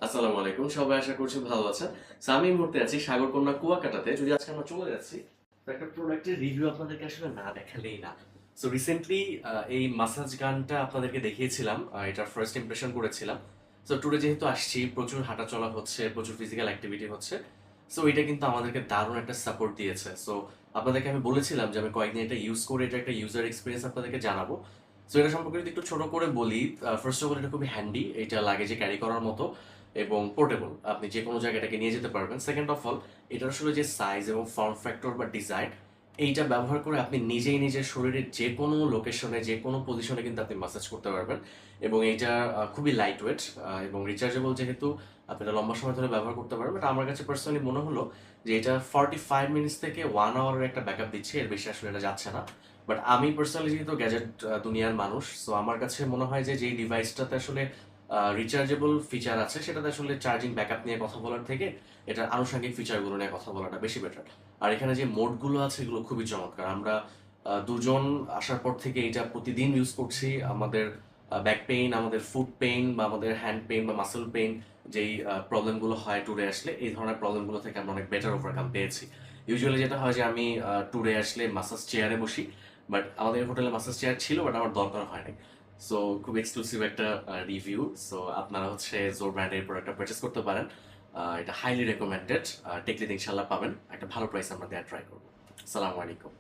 আসসালামু আলাইকুম, সবাই আশা করছি ভালো আছেন। সো আমি এই মুহূর্তে আছি সাগরকন্যা কুয়াকাটাতে। যদি আজকে আমরা চলে যাচ্ছি, তো একটা প্রোডাক্টের রিভিউ আপনাদেরকে আসলে না দেখালেই না। সো রিসেন্টলি এই মাসাজ গানটা আপনাদেরকে দেখিয়েছিলাম, এটার ফার্স্ট ইমপ্রেশন করেছিলাম। সো ট্যুরে যেহেতু আসছি, প্রচুর হাঁটা চলা হচ্ছে, প্রচুর ফিজিক্যাল অ্যাক্টিভিটি হচ্ছে। সো এটা কিন্তু আমাদেরকে দারুণ একটা সাপোর্ট দিয়েছে। সো আপনাদেরকে আমি বলেছিলাম যে আমি কয়েকদিন এটা ইউজ করে এটা একটা ইউজার এক্সপিরিয়েন্স আপনাদেরকে জানাবো। সো এটা সম্পর্কে যদি একটু ছোট করে বলি, ফার্স্ট অফ অল এটা খুবই হ্যান্ডি, এটা লাগেজে ক্যারি করার মতো এবং পোর্টেবল, আপনি যে কোনো জায়গায় এটাকে নিয়ে যেতে পারবেন। সেকেন্ড অফ অল, এটার আসলে যে সাইজ এবং ফর্ম ফ্যাক্টর বা ডিজাইন, এইটা ব্যবহার করে আপনি নিজেই নিজের শরীরের যে কোনো লোকেশনে যে কোনো পজিশনে কিন্তু আপনি মাসাজ করতে পারবেন। এবং এইটা খুবই লাইট ওয়েট এবং রিচার্জেবল, যেহেতু আপনি এটা লম্বা সময় ধরে ব্যবহার করতে পারবেন। বাট আমার কাছে পার্সোনালি মনে হলো যে এটা 45 মিনিটস থেকে 1 আওয়ারের একটা ব্যাকআপ দিচ্ছে, এর বেশি আসলে এটা যাচ্ছে না। বাট আমি পার্সোনালি যেহেতু গ্যাজেট দুনিয়ার মানুষ, সো আমার কাছে মনে হয় যে যেই ডিভাইসটাতে আসলে রিচার্জেবল ফিচার আছে, সেটাতে আসলে চার্জিং ব্যাকআপ নিয়ে কথা বলার থেকে এটার আনুষঙ্গিক ফিচারগুলো নিয়ে কথা বলাটা বেশি বেটার। আর এখানে যে মোডগুলো আছে এগুলো খুবই চমৎকার। আমরা দুজন আসার পর থেকে এটা প্রতিদিন ইউজ করছি। আমাদের ব্যাক পেইন, আমাদের ফুট পেইন বা আমাদের হ্যান্ড পেইন বা মাসেল পেইন, যেই প্রবলেমগুলো হয় ট্যুরে আসলে, এই ধরনের প্রবলেমগুলো থেকে আমরা অনেক বেটার ওভারকাম পেয়েছি। ইউজুয়ালি যেটা হয় যে আমি ট্যুরে আসলে মাসাজ চেয়ারে বসি, বাট আমাদের হোটেলে মাসাজ চেয়ার ছিল, বাট আমার দরকার হয় নাই। সো খুব এক্সক্লুসিভ একটা রিভিউ। সো আপনারা হচ্ছে জোর ব্র্যান্ডের প্রোডাক্টটা পারচেস করতে পারেন। এটা হাইলি রেকমেন্ডেড। টেকলিতে ইনশাল্লাহ পাবেন, একটা ভালো প্রাইস আমরা দেওয়ার ট্রাই করবো। আসসালামু আলাইকুম।